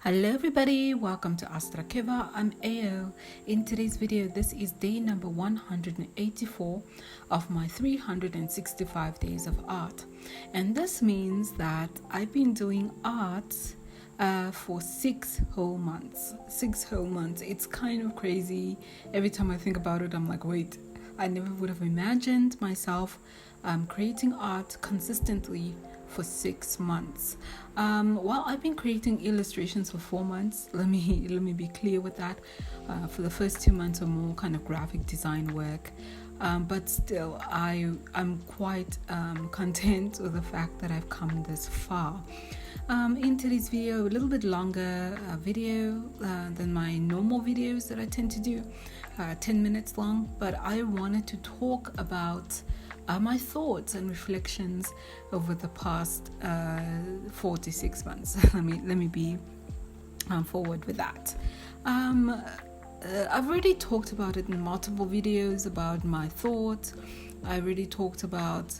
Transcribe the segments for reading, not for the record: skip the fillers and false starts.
Hello everybody, welcome to astraeakeva. I'm AO. In today's video, this is day number 184 of my 365 days of art. And this means that I've been doing art for 6 whole months. 6 whole months. It's kind of crazy. Every time I think about it, I'm like, wait, I never would have imagined myself creating art consistently for 6 months. Well, I've been creating illustrations for 4 months. Let me be clear with that. For the first 2 months or more, kind of graphic design work. But still, I'm quite content with the fact that I've come this far. In today's video, a little bit longer video than my normal videos that I tend to do, 10 minutes long. But I wanted to talk about my thoughts and reflections over the past 4 to 6 months. let me be forward with that. I've already talked about it in multiple videos about my thoughts. I already talked about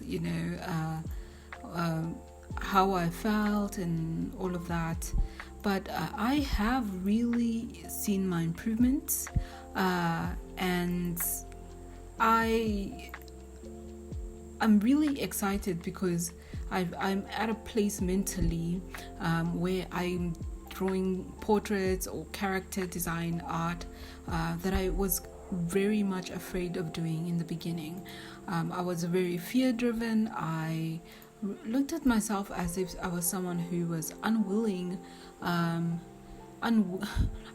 how I felt and all of that, but I have really seen my improvements, and I'm really excited because I'm at a place mentally where I'm drawing portraits or character design art that I was very much afraid of doing in the beginning. I was very fear-driven. I looked at myself as if I was someone who was unwilling.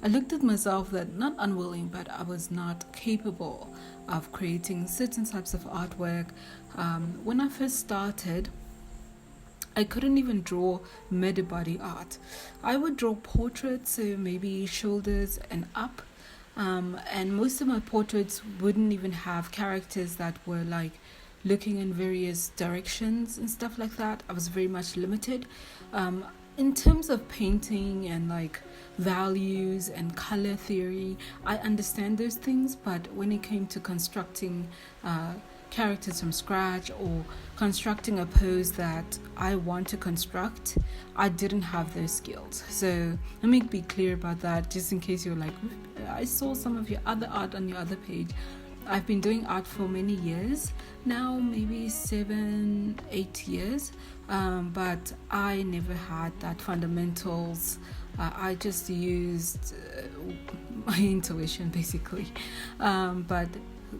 I looked at myself that not unwilling, but I was not capable of creating certain types of artwork. When I first started, I couldn't even draw medibody art. I would draw portraits, so maybe shoulders and up, and most of my portraits wouldn't even have characters that were like looking in various directions and stuff like that. I was very much limited. In terms of painting and like values and color theory, I understand those things, but when it came to constructing characters from scratch or constructing a pose that I want to construct, I didn't have those skills. So let me be clear about that, just in case you're like, I saw some of your other art on your other page. I've been doing art for many years now, maybe 7-8 years, but I never had that fundamentals. I just used my intuition basically, but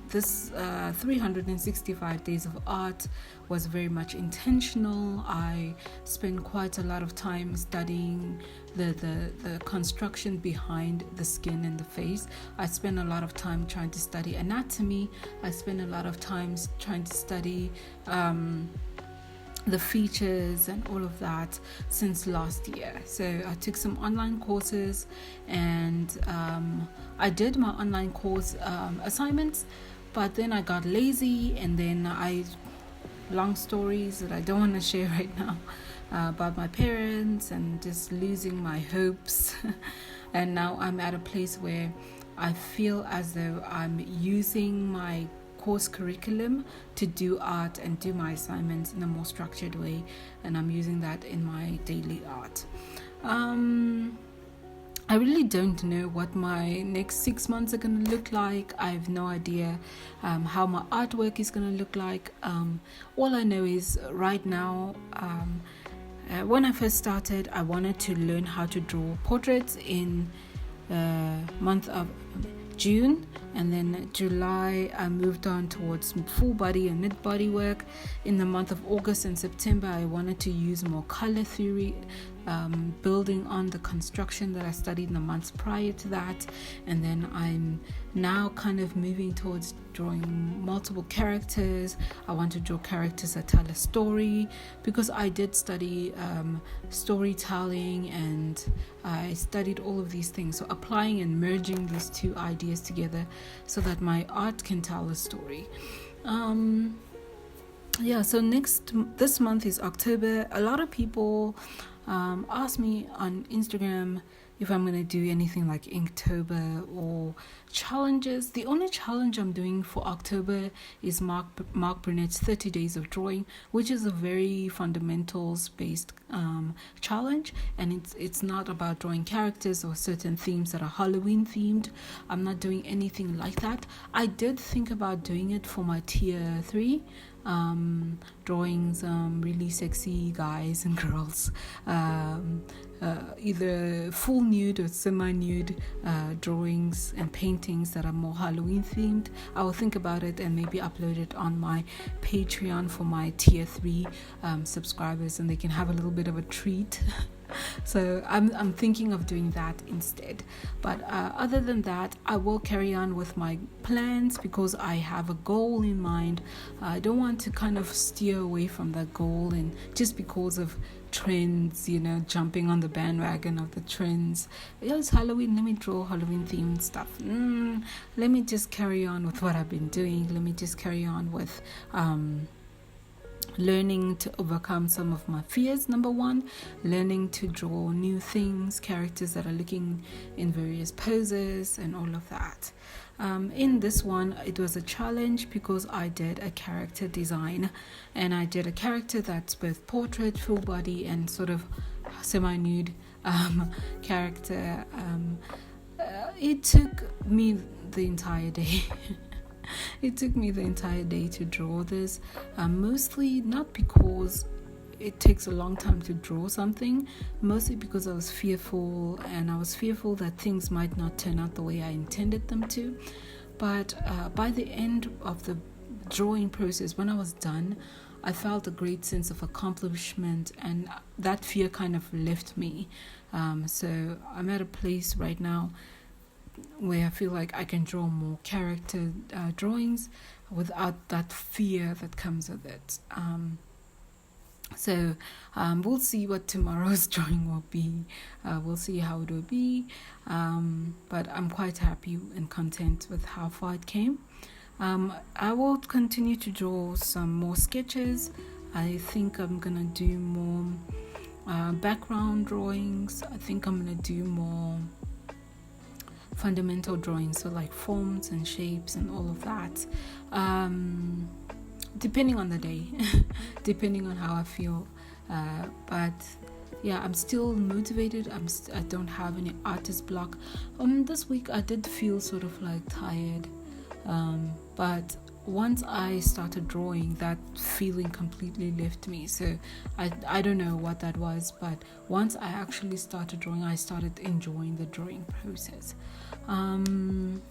this 365 days of art was very much intentional. I spent quite a lot of time studying the construction behind the skin and the face. I spent a lot of time trying to study anatomy. I spent a lot of time trying to study the features and all of that since last year. So I took some online courses, and I did my online course assignments, but then I got lazy, and then long stories that I don't want to share right now about my parents and just losing my hopes. And now I'm at a place where I feel as though I'm using my course curriculum to do art and do my assignments in a more structured way, and I'm using that in my daily art. I really don't know what my next 6 months are going to look like. I have no idea how my artwork is going to look like. All I know is right now, when I first started, I wanted to learn how to draw portraits in month of June, and then July I moved on towards full body and mid body work. In the month of August and September, I wanted to use more color theory, building on the construction that I studied in the months prior to that. And then I'm now kind of moving towards drawing multiple characters. I want to draw characters that tell a story, because I did study storytelling, and I studied all of these things. So applying and merging these two ideas together so that my art can tell a story. So this month is October. A lot of people ask me on Instagram if I'm going to do anything like Inktober or challenges. The only challenge I'm doing for October is Mark Burnett's 30 Days of Drawing, which is a very fundamentals based challenge, and it's not about drawing characters or certain themes that are Halloween themed. I'm not doing anything like that. I did think about doing it for my tier 3 drawing some really sexy guys and girls, either full nude or semi-nude drawings and paintings that are more Halloween themed. I will think about it and maybe upload it on my Patreon for my tier 3 subscribers, and they can have a little bit of a treat. So I'm thinking of doing that instead. But other than that, I will carry on with my plans because I have a goal in mind. I don't want to kind of steer away from that goal, and just because of trends, jumping on the bandwagon of the trends. It's Halloween, let me draw Halloween themed stuff. Let me just carry on with what I've been doing. Let me just carry on with learning to overcome some of my fears. Number 1, learning to draw new things, characters that are looking in various poses and all of that. In this one, it was a challenge because I did a character design, and I did a character that's both portrait, full body, and sort of semi-nude character. It took me the entire day. It took me the entire day to draw this, mostly not because it takes a long time to draw something, mostly because I was fearful, and I was fearful that things might not turn out the way I intended them to. But by the end of the drawing process, when I was done, I felt a great sense of accomplishment, and that fear kind of left me. So I'm at a place right now where I feel like I can draw more character drawings without that fear that comes with it. So we'll see what tomorrow's drawing will be. We'll see how it will be. But I'm quite happy and content with how far it came. I will continue to draw some more sketches. I think I'm gonna do more background drawings. I think I'm gonna do more fundamental drawings, so like forms and shapes and all of that, depending on the day, depending on how I feel. But yeah, I'm still motivated. I don't have any artist block. This week I did feel sort of like tired, but once I started drawing, that feeling completely left me. So I don't know what that was, but once I actually started drawing, I started enjoying the drawing process. And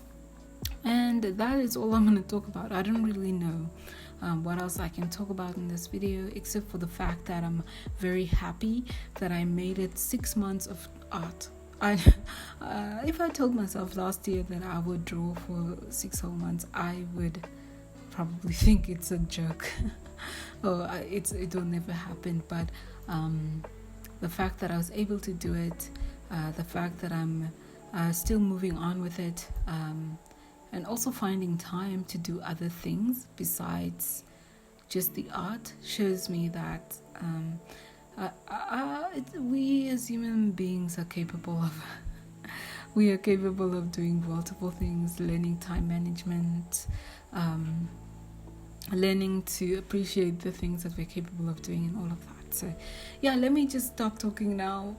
that is all I'm going to talk about. I don't really know what else I can talk about in this video, except for the fact that I'm very happy that I made it 6 months of art. If I told myself last year that I would draw for 6 whole months, I would probably think it's a joke. It will never happen. But the fact that I was able to do it, the fact that I'm still moving on with it, and also finding time to do other things besides just the art, shows me that we as human beings are capable of doing multiple things, learning time management, learning to appreciate the things that we're capable of doing, and all of that. So yeah, let me just stop talking now.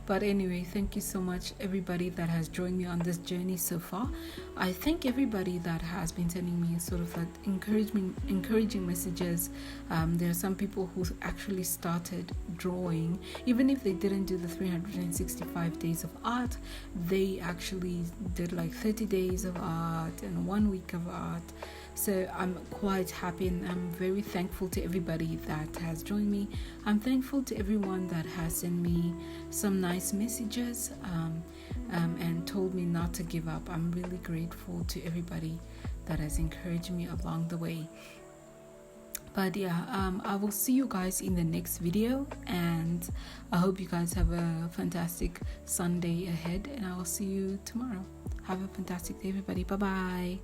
But anyway, thank you so much everybody that has joined me on this journey so far. I thank everybody that has been sending me sort of like encouraging messages. There are some people who actually started drawing, even if they didn't do the 365 days of art. They actually did like 30 days of art and 1 week of art. So I'm quite happy, and I'm very thankful to everybody that has joined me. I'm thankful to everyone that has sent me some nice messages and told me not to give up. I'm really grateful to everybody that has encouraged me along the way. But yeah, I will see you guys in the next video, and I hope you guys have a fantastic Sunday ahead, and I will see you tomorrow. Have a fantastic day, everybody. Bye-bye.